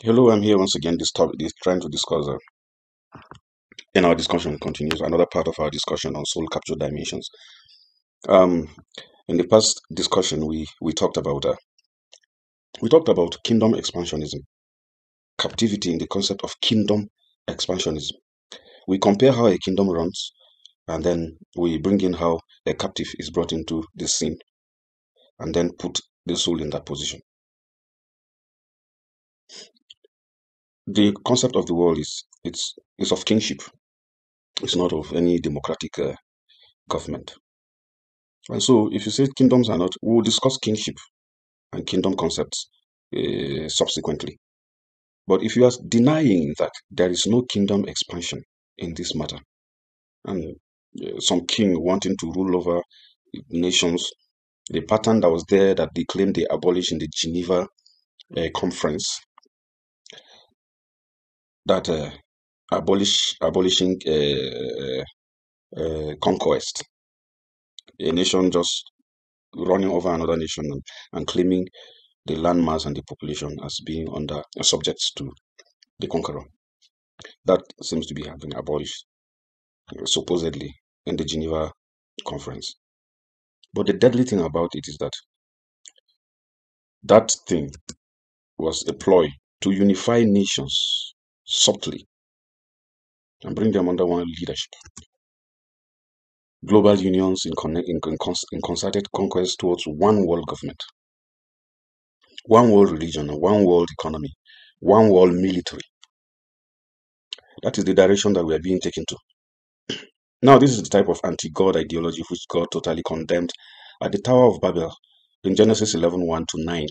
Hello, I'm here once again. This topic is trying to discuss, and our discussion continues. Another part of our discussion on soul capture dimensions. Um, in the past discussion, we talked about kingdom expansionism, captivity in the concept of kingdom expansionism. We compare how a kingdom runs, and then we bring in how a captive is brought into the scene, and then put the soul in that position. The concept of the world is of kingship. It's not of any democratic government. And so, if you say kingdoms are not, we'll discuss kingship and kingdom concepts subsequently. But if you are denying that there is no kingdom expansion in this matter, and some king wanting to rule over nations, the pattern that was there that they claimed they abolished in the Geneva conference, that abolishing conquest, a nation just running over another nation and claiming the landmass and the population as being under subject to the conqueror. That seems to be having abolished, supposedly, in the Geneva conference. But the deadly thing about it is that that thing was a ploy to unify nations subtly and bring them under one leadership. Global unions in concerted conquest towards one world government, one world religion, one world economy, one world military. That is the direction that we are being taken to. Now, this is the type of anti-God ideology which God totally condemned at the Tower of Babel in Genesis 11:1-9.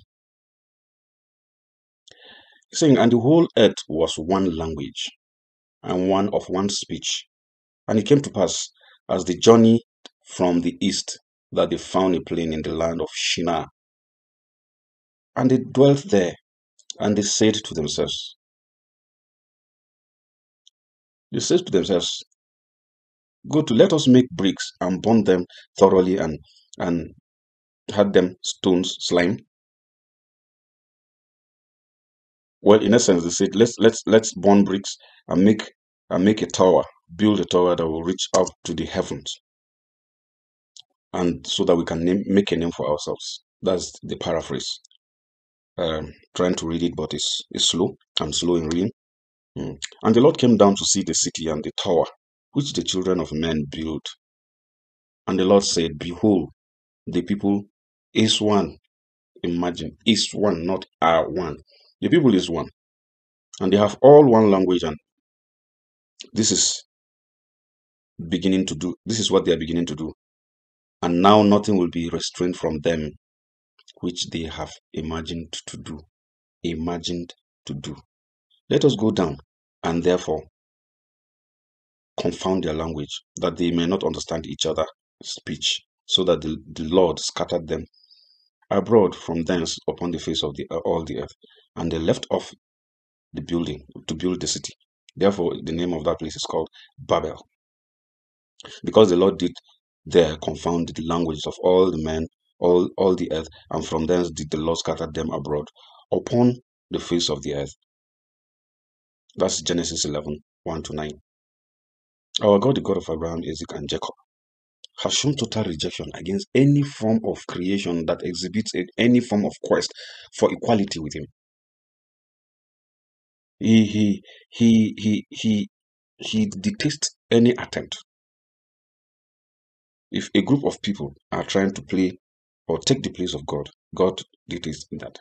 Saying, and the whole earth was one language and one of one speech. And it came to pass, as they journeyed from the east, that they found a plain in the land of Shinar. And they dwelt there, and they said to themselves, let us make bricks and burn them thoroughly and had them stones, slime. Well, in essence, they said, let's burn bricks and make a tower, build a tower that will reach up to the heavens, and so that we can make a name for ourselves. That's the paraphrase. Trying to read it, but it's slow. I'm slow in reading. And the Lord came down to see the city and the tower, which the children of men built. And the Lord said, behold, the people is one. Imagine, is one, not are one. The people is one. And they have all one language, and this is what they are beginning to do. And now nothing will be restrained from them, which they have imagined to do. Let us go down and therefore confound their language, that they may not understand each other's speech, so that the Lord scattered them abroad from thence upon the face of all the earth. And they left off the building to build the city. Therefore, the name of that place is called Babel, because the Lord did there confound the languages of all the men, all the earth, and from thence did the Lord scatter them abroad upon the face of the earth. That's Genesis 11:1-9. Our God, the God of Abraham, Isaac, and Jacob, has shown total rejection against any form of creation that exhibits any form of quest for equality with him. He detests any attempt. If a group of people are trying to play or take the place of God, God detests that.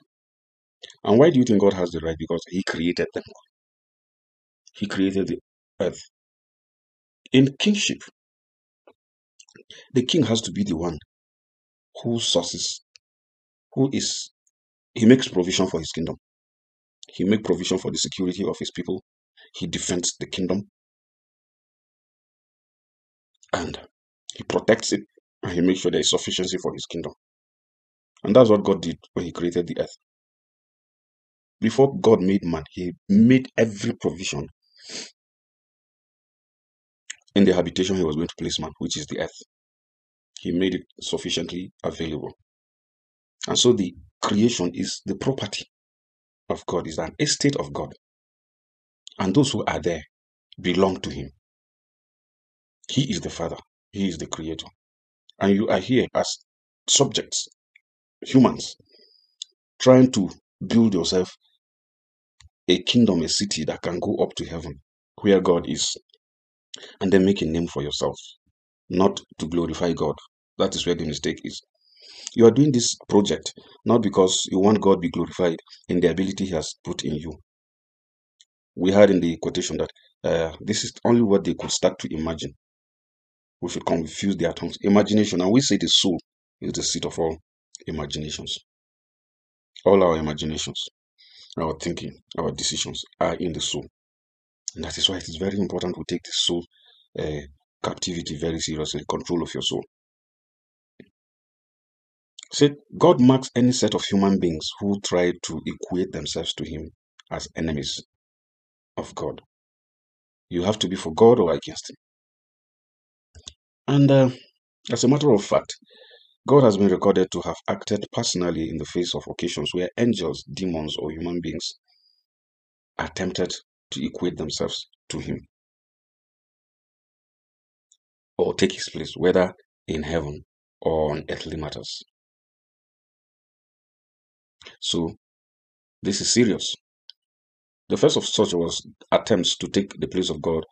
And why do you think God has the right? Because he created them. He created the earth. In kingship, the king has to be the one who he makes provision for his kingdom. He makes provision for the security of his people. He defends the kingdom. And he protects it. And he makes sure there is sufficiency for his kingdom. And that's what God did when he created the earth. Before God made man, he made every provision in the habitation he was going to place man, which is the earth. He made it sufficiently available. And so the creation is the property of God is an estate of God. And those who are there belong to him. He is the Father. He is the Creator. And you are here as subjects, humans, trying to build yourself a kingdom, a city that can go up to heaven, where God is, and then make a name for yourself, not to glorify God. That is where the mistake is. You are doing this project not because you want God to be glorified in the ability he has put in you. We had in the quotation that this is only what they could start to imagine. We should confuse their tongues. Imagination, and we say the soul is the seat of all imaginations. All our imaginations, our thinking, our decisions are in the soul. And that is why it is very important to take the soul captivity very seriously, control of your soul. See, God marks any set of human beings who try to equate themselves to him as enemies of God. You have to be for God or against him. And as a matter of fact, God has been recorded to have acted personally in the face of occasions where angels, demons, or human beings attempted to equate themselves to him or take his place, whether in heaven or on earthly matters. So, this is serious. The first of such was attempts to take the place of God.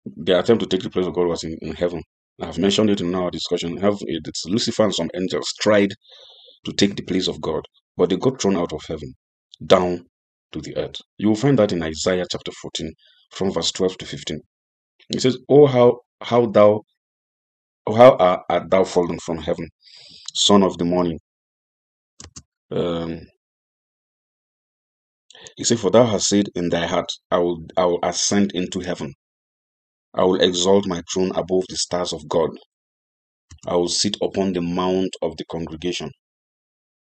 The attempt to take the place of God was in heaven. I've mentioned it in our discussion. It's Lucifer and some angels tried to take the place of God, but they got thrown out of heaven, down to the earth. You will find that in Isaiah chapter 14, from verse 12 to 15. It says, "Oh, how art thou fallen from heaven, son of the morning." Um, He said, "For thou hast said in thy heart, I will ascend into heaven. I will exalt my throne above the stars of God. I will sit upon the mount of the congregation,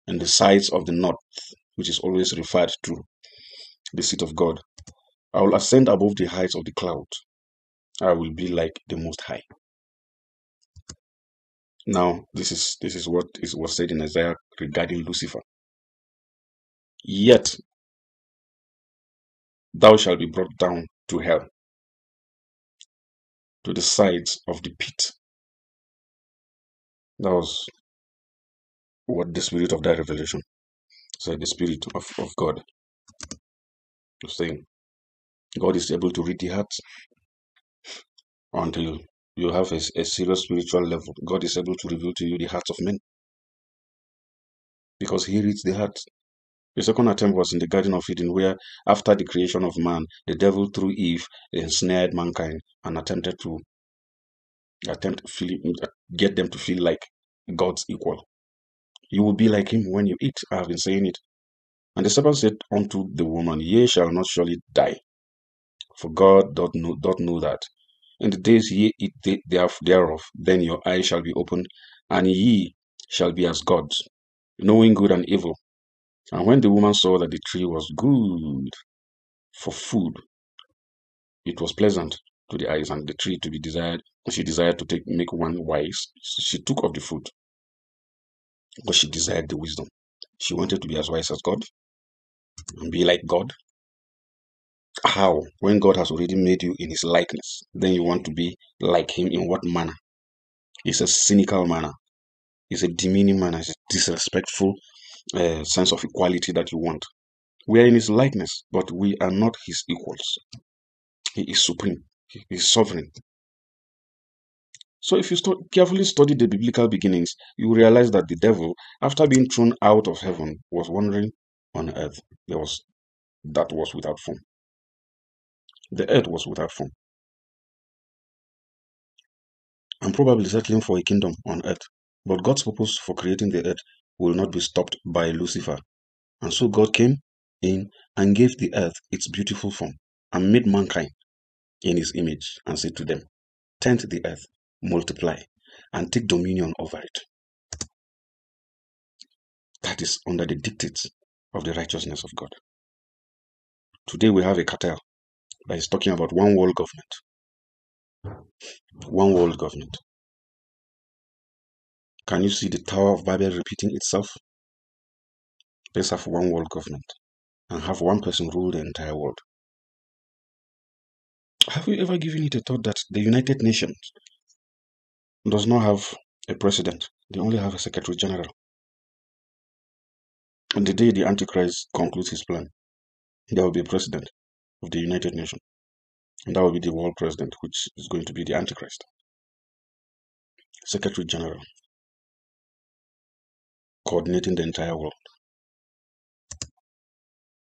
and the sides of the north," which is always referred to the seat of God. "I will ascend above the heights of the cloud. I will be like the Most High." Now, this is what was said in Isaiah regarding Lucifer. "Yet thou shalt be brought down to hell, to the sides of the pit." That was what the spirit of that revelation said. The spirit of God was saying, God is able to read the heart until you have a serious spiritual level. God is able to reveal to you the hearts of men because he reads the heart. The second attempt was in the Garden of Eden, where after the creation of man, the devil through Eve ensnared mankind and attempted to get them to feel like God's equal. "You will be like him when you eat." I have been saying it. "And the serpent said unto the woman, Ye shall not surely die, for God doth know that in the days ye eat thereof, then your eyes shall be opened, and ye shall be as gods, knowing good and evil. And when the woman saw that the tree was good for food, it was pleasant to the eyes, and the tree to be desired, she desired to make one wise. So she took of the fruit, but she desired the wisdom." She wanted to be as wise as God and be like God. How? When God has already made you in his likeness, then you want to be like him in what manner? It's a cynical manner. It's a demeaning manner. It's a disrespectful sense of equality that you want. We are in his likeness, but we are not his equals. He is supreme. He is sovereign. So if you carefully study the biblical beginnings, you realize that the devil, after being thrown out of heaven, was wandering on earth. That was without form. The earth was without form, and probably settling for a kingdom on earth. But God's purpose for creating the earth will not be stopped by Lucifer. And so God came in and gave the earth its beautiful form and made mankind in his image and said to them, "Tend the earth, multiply, and take dominion over it." That is under the dictates of the righteousness of God. Today we have a cartel that is talking about one world government. One world government. Can you see the Tower of Babel repeating itself? Let's have one world government and have one person rule the entire world. Have you ever given it a thought that the United Nations does not have a president? They only have a secretary general. On the day the Antichrist concludes his plan, there will be a president of the United Nations. And that will be the world president, which is going to be the Antichrist. Secretary General, coordinating the entire world.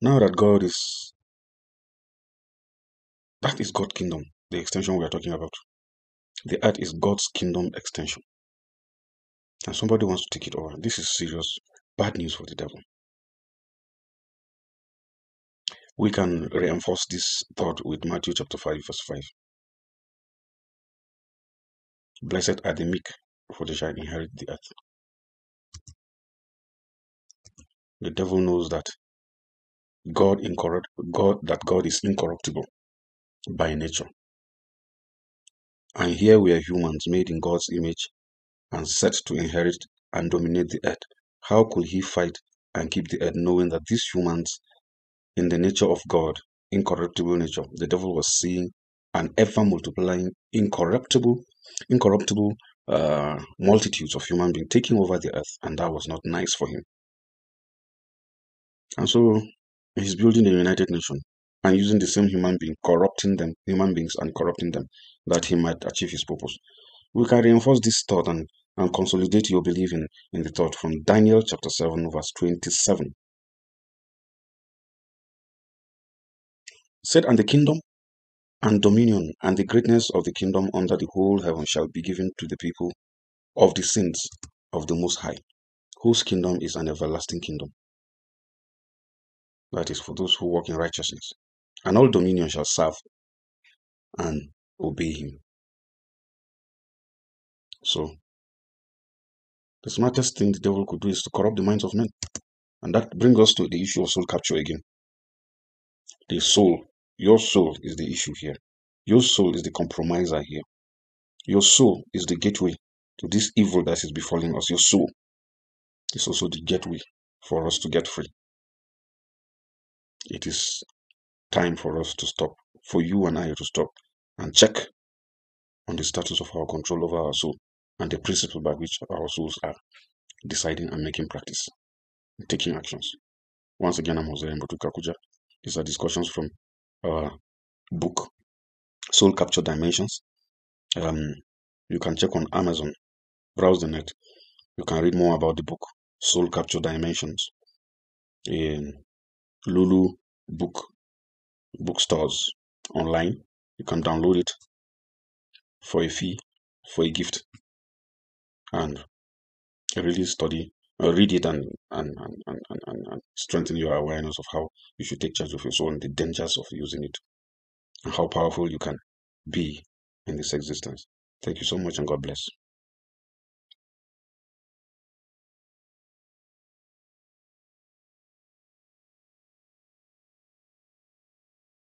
Now that that is God's kingdom, the extension we are talking about. The earth is God's kingdom extension. And somebody wants to take it over. This is serious, bad news for the devil. We can reinforce this thought with Matthew chapter 5, verse 5. Blessed are the meek, for they shall inherit the earth. The devil knows that God is incorruptible by nature. And here we are humans made in God's image and set to inherit and dominate the earth. How could he fight and keep the earth, knowing that these humans, in the nature of God, incorruptible nature, the devil was seeing an ever multiplying incorruptible multitudes of human beings taking over the earth, and that was not nice for him. And so he's building the United Nations and using the same human beings and corrupting them, that he might achieve his purpose. We can reinforce this thought and consolidate your belief in the thought from Daniel chapter 7, verse 27. Said, and the kingdom and dominion and the greatness of the kingdom under the whole heaven shall be given to the people of the saints of the Most High, whose kingdom is an everlasting kingdom. That is for those who walk in righteousness. And all dominion shall serve and obey him. So, the smartest thing the devil could do is to corrupt the minds of men. And that brings us to the issue of soul capture again. The soul, your soul is the issue here. Your soul is the compromiser here. Your soul is the gateway to this evil that is befalling us. Your soul is also the gateway for us to get free. It is time for us to stop, for you and I to stop and check on the status of our control over our soul and the principle by which our souls are deciding and making practice, taking actions. Once again, I'm Jose Mbotukakuja. These are discussions from our book, Soul Capture Dimensions. You can check on Amazon, browse the net. You can read more about the book, Soul Capture Dimensions, in Lulu bookstores online. You can download it for a fee, for a gift, and really read it and strengthen your awareness of how you should take charge of your soul and the dangers of using it, and how powerful you can be in this existence. Thank you so much, and God bless.